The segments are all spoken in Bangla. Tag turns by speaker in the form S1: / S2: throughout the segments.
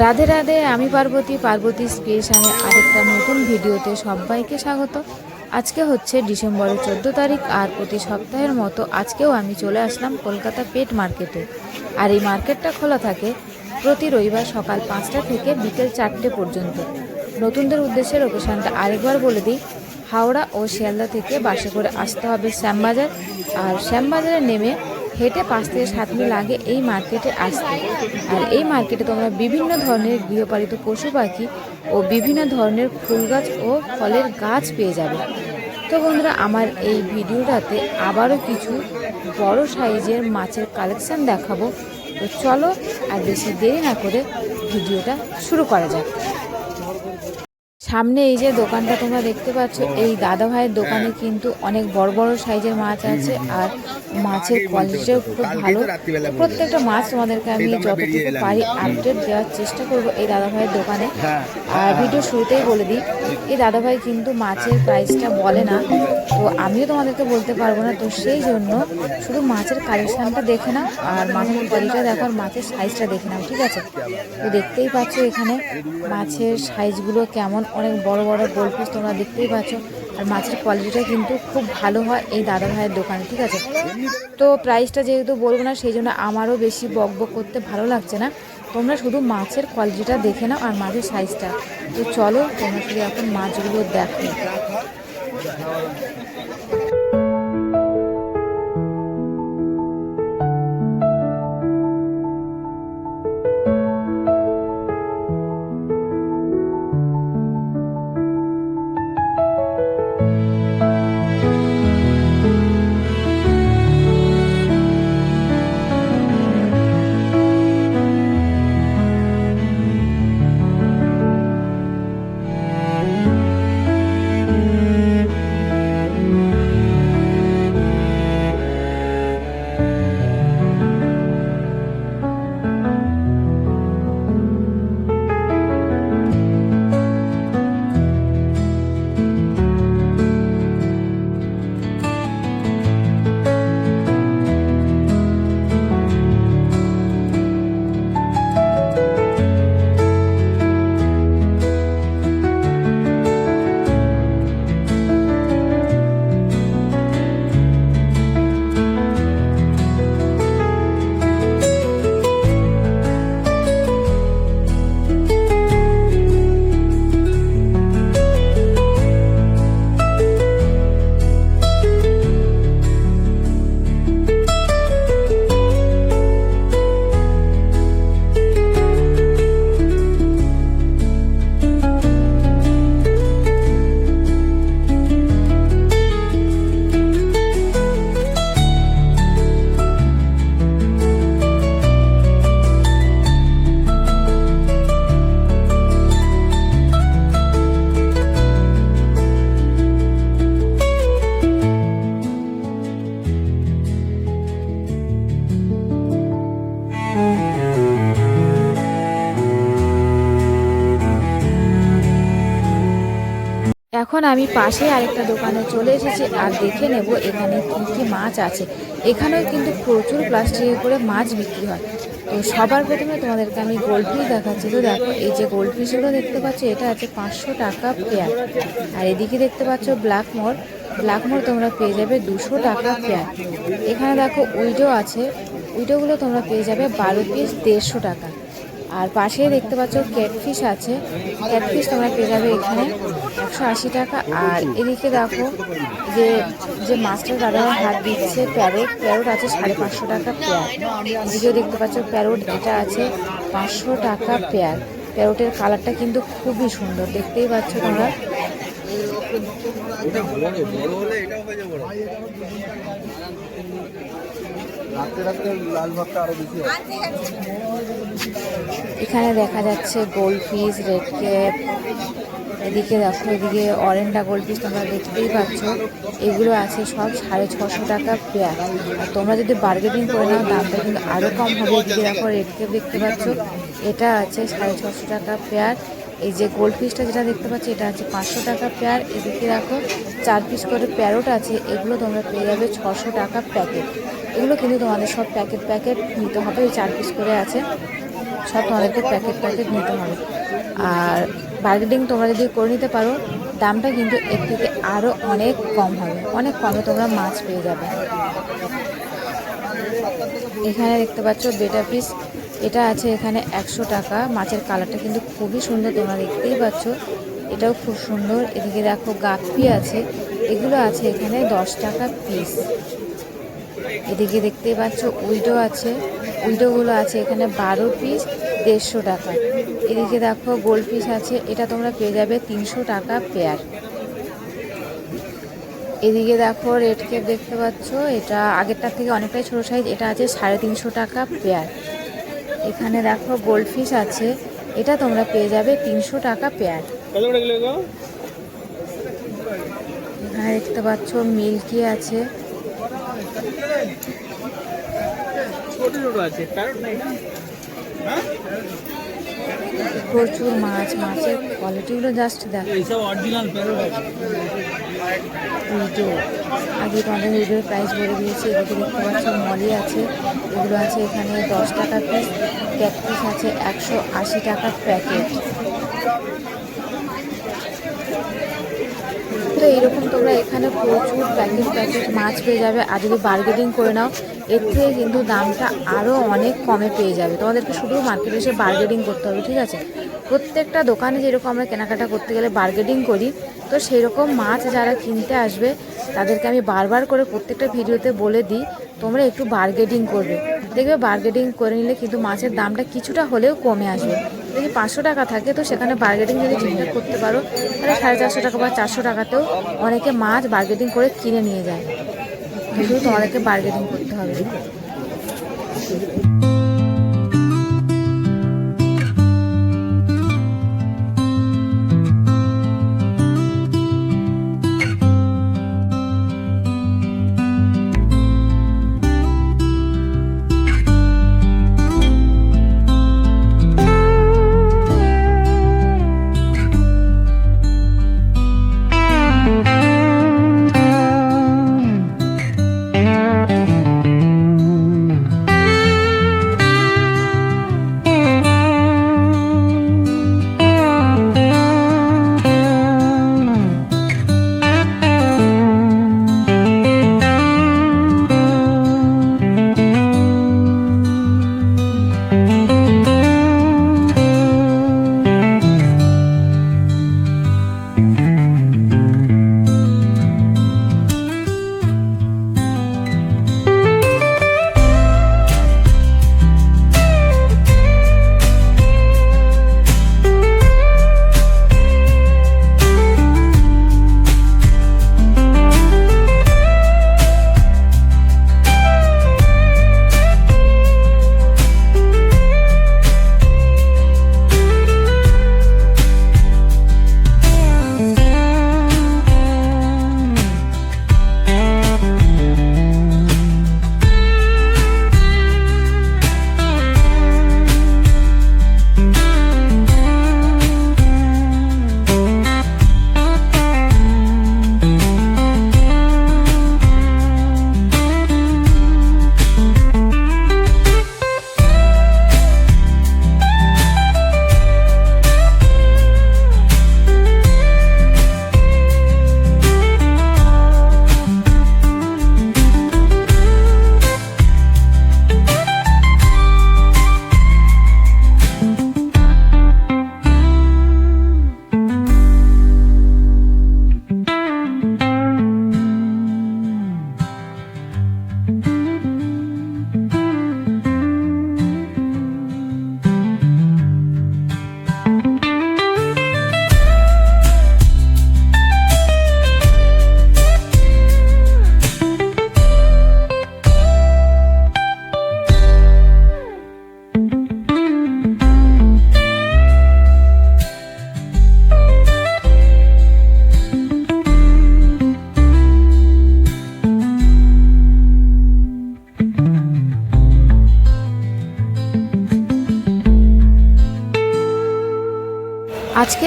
S1: রাধে রাধে, আমি পার্বতী স্পেশালে আরেকটা নতুন ভিডিওতে সবাইকে স্বাগত। আজকে হচ্ছে ডিসেম্বরের 14 তারিখ, আর প্রতি সপ্তাহের মতো আজকেও আমি চলে আসলাম কলকাতা পেট মার্কেটে। আর এই মার্কেটটা খোলা থাকে প্রতি রবিবার সকাল 5টা থেকে বিকেল 4টে পর্যন্ত। নতুনদের উদ্দেশ্যে লোকেশনটা আরেকবার বলে দিই, হাওড়া ও শিয়ালদা থেকে বাসে করে আসতে হবে শ্যামবাজার, আর শ্যামবাজারে নেমে হেঁটে 5 থেকে 7 মিনিট লাগে এই মার্কেটে আসতে। আর এই মার্কেটে তোমরা বিভিন্ন ধরনের গৃহপালিত পশু পাখি ও বিভিন্ন ধরনের ফুল গাছ ও ফলের গাছ পেয়ে যাবে। তো বন্ধুরা, আমার এই ভিডিওটাতে আবারও কিছু বড় সাইজের মাছের কালেকশন দেখাবো। তো চলো আর বেশি দেরি না করে ভিডিওটা শুরু করা যাক। সামনে এই যে দোকানটা তোমরা দেখতে পাচ্ছ, এই দাদা ভাইয়ের দোকানে কিন্তু অনেক বড় বড় সাইজের মাছ আছে, আর মাছের কোয়ালিটিটাও খুব ভালো। প্রত্যেকটা মাছ তোমাদেরকে আমি যতটুকু পারি আপডেট দেওয়ার চেষ্টা করব এই দাদা ভাইয়ের দোকানে। আর ভিডিও শুরুতেই বলে দিই, এই দাদা ভাই কিন্তু মাছের প্রাইসটা বলে না, তো আমিও তোমাদেরকে বলতে পারবো না। তো সেই জন্য শুধু মাছের কালেকশানটা দেখে নাও, আর মাছের কোয়ালিটিটা দেখো, আর মাছের সাইজটা দেখে নাও, ঠিক আছে? তো দেখতেই পাচ্ছ এখানে মাছের সাইজগুলো কেমন, অনেক বড় বড় গোল পিস তোমরা দেখতেই পাচ্ছ। আর মাছের কোয়ালিটিটা কিন্তু খুব ভালো হয় এই দাদা ভাইয়ের দোকানে, ঠিক আছে? তো প্রাইসটা যেহেতু বলবো না, সেই জন্য আমারও বেশি বক বক করতে ভালো লাগছে না। তোমরা শুধু মাছের কোয়ালিটিটা দেখে নাও আর মাছের সাইজটা। তো চলো তোমরা শুধু এখন মাছগুলো দেখো। এখন আমি পাশে আরেকটা দোকানে চলে এসেছি, আর দেখে নেব এখানে কী কী মাছ আছে। এখানেও কিন্তু প্রচুর প্লাস্টিকে করে মাছ বিক্রি হয়। তো সবার প্রথমে তোমাদেরকে আমি গোল্ডফিশ দেখাচ্ছি। তো দেখো, এই যে গোল্ডফিশগুলো দেখতে পাচ্ছ, এটা আছে 500 টাকা পেয়ার। আর এদিকে দেখতে পাচ্ছ ব্ল্যাকমোর তোমরা পেয়ে যাবে 200 টাকা পেয়ার। এখানে দেখো উইডো আছে, উইডোগুলো তোমরা পেয়ে যাবে 12 পিস 150 টাকা। আর পাশে দেখতে পাচ্ছ ক্যাটফিশ আছে, ক্যাটফিশ তোমরা পেয়ে যাবে এখানে 180 টাকা। আর এদিকে দেখো যে মাছটা দাদা হাত দিচ্ছে, প্যারোট আছে 550 টাকা পেয়ার। এদিকেও দেখতে পাচ্ছ প্যারোট, এটা আছে 500 টাকা পেয়ার। প্যারোটের কালারটা কিন্তু খুবই সুন্দর, দেখতেই পাচ্ছ তোমরা। এখানে দেখা যাচ্ছে গোল্ডফিশ, রেড ক্যাপ। এদিকে দেখো, এদিকে অরেন্ডা গোল্ডফিশ তোমরা দেখতেই পাচ্ছ, এগুলো আছে সব 650 টাকা পেয়ার। আর তোমরা যদি বার্গেনিং করে নাও দামটা কিন্তু আরও কম হবে। এদিকে দেখো রেড ক্যাপ দেখতে পাচ্ছ, এটা আছে 650 টাকা পেয়ার। এই যে গোল্ড পিসটা যেটা দেখতে পাচ্ছি, এটা আছে 500 টাকা পেয়ার। এদিকে দেখো 4 পিস করে প্যারোট আছে, এগুলো তোমরা পেয়ে যাবে 600 টাকা প্যাকেট। এগুলো কিন্তু তোমাদের সব প্যাকেট নিতে হবে, ওই 4 পিস করে আছে সব তোমাদেরকে প্যাকেট প্যাকেট নিতে হবে। আর বার্গেনিং তোমরা যদি করে নিতে পারো দামটা কিন্তু এর থেকে আরও অনেক কম হবে, অনেক কমে তোমরা মাছ পেয়ে যাবে। এখানে দেখতে পাচ্ছ বেটা পিস, এটা আছে এখানে 100 টাকা। মাছের কালারটা কিন্তু খুবই সুন্দর, তোমরা দেখতেই পাচ্ছ, এটাও খুব সুন্দর। এদিকে দেখো গাপ্পি আছে, এগুলো আছে এখানে 10 টাকা পিস। এদিকে দেখতেই পাচ্ছ উইডো আছে, উইডোগুলো আছে এখানে 12 পিস 150 টাকা। এদিকে দেখো গোল্ড পিস আছে, এটা তোমরা পেয়ে যাবে 300 টাকা পেয়ার। এদিকে দেখো রেড কেপ দেখতে পাচ্ছ, এটা আগেরটার থেকে অনেকটাই ছোটো সাইজ, এটা আছে 350 টাকা পেয়ার। এখানে দেখো গোল্ড ফিশ আছে, এটা তোমরা পেয়ে যাবে 300 টাকা পেয়ার। এখানে দেখতে পাচ্ছ মিল্কি আছে, প্রচুর মাছ, মাছের কোয়ালিটিগুলো জাস্ট দেখো। উইডো আগে তোমাদের উইডোর প্রাইস বলে দিয়েছি। এদিকে দেখতে পাচ্ছ মলি আছে, এগুলো আছে এখানে 10 টাকা পিস। ক্যাটফিশ আছে 180 টাকা প্যাকেট। তো এইরকম তোমরা এখানে প্রচুর প্যাকেট প্যাকেট মাছ পেয়ে যাবে। আর যদি বার্গেনিং করে নাও এর থেকে কিন্তু দামটা আরও অনেক কমে পেয়ে যাবে। তোমাদেরকে শুধু মার্কেটে এসে বার্গেনিং করতে হবে, ঠিক আছে? প্রত্যেকটা দোকানে যেরকম আমরা কেনাকাটা করতে গেলে বার্গেনিং করি, তো সেই রকম মাছ যারা কিনতে আসবে তাদেরকে আমি বারবার করে প্রত্যেকটা ভিডিওতে বলে দিই তোমরা একটু বার্গেনিং করবে। দেখবে বার্গেনিং করে নিলে কিন্তু মাছের দামটা কিছুটা হলেও কমে আসবে। যদি 500 টাকা থাকে তো সেখানে বার্গেনিং যদি ঠিকঠাক করতে পারো তাহলে 450 টাকা বা 400 টাকাতেও অনেকে মাছ বার্গেনিং করে কিনে নিয়ে যায়। শুধু তোমাদেরকে বার্গেনিং করতে হবে।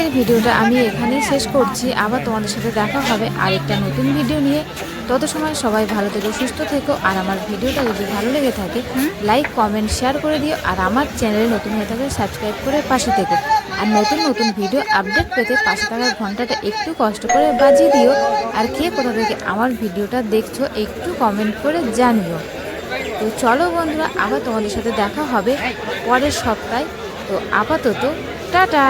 S1: আজকের ভিডিওটা আমি এখানেই শেষ করছি। আবার তোমাদের সাথে দেখা হবে আরেকটা নতুন ভিডিও নিয়ে। তত সময় সবাই ভালো থেকো, সুস্থ থেকো। আর আমার ভিডিওটা যদি ভালো লেগে থাকে লাইক কমেন্ট শেয়ার করে দিও। আর আমার চ্যানেলে নতুন হয়ে থাকলে সাবস্ক্রাইব করে পাশে থেকো। আর নতুন নতুন ভিডিও আপডেট পেতে পাশে থাকার ঘন্টাটা একটু কষ্ট করে বাজিয়ে দিও। আর কে কোথা থেকে আমার ভিডিওটা দেখছো একটু কমেন্ট করে জানিও। তো চলো বন্ধুরা, আবার তোমাদের সাথে দেখা হবে পরের সপ্তাহে। তো আপাতত টাটা।